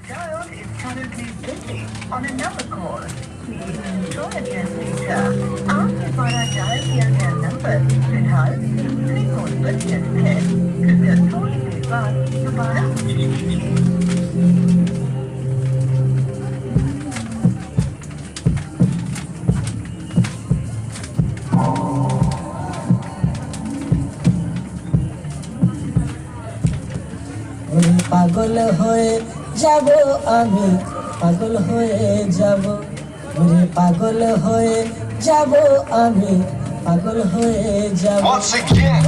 Dialed is currently busy on another call. Please try again later. आपके द्वारा dial किया गया नंबर फिलहाल दूसरे कॉल पर व्यस्त है। कृपया थोड़ी देर बाद दोबारा कोशिश कीजिए। পাগল হয়ে যাব আমি, পাগল হয়ে যাব, ওরে পাগল হয়ে যাব আমি, পাগল হয়ে যাব। Once again.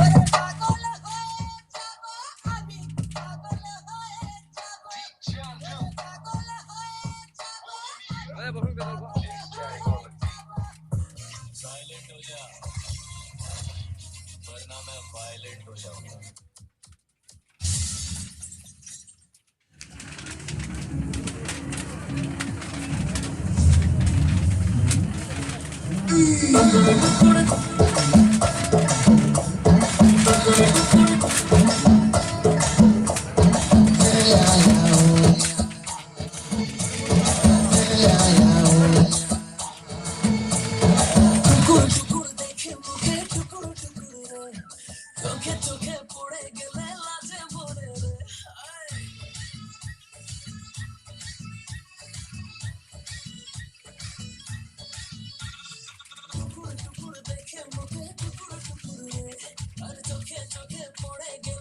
साइलेंट हो जा वरना मैं वायलेंट हो जाऊंगा। চোখে চোখে পড়ে গেলে লাজে মরে রে টুকুর টুকুর দেখে মুখে টুকুর টুকুর রে আর চোখে চোখে পড়ে গেলে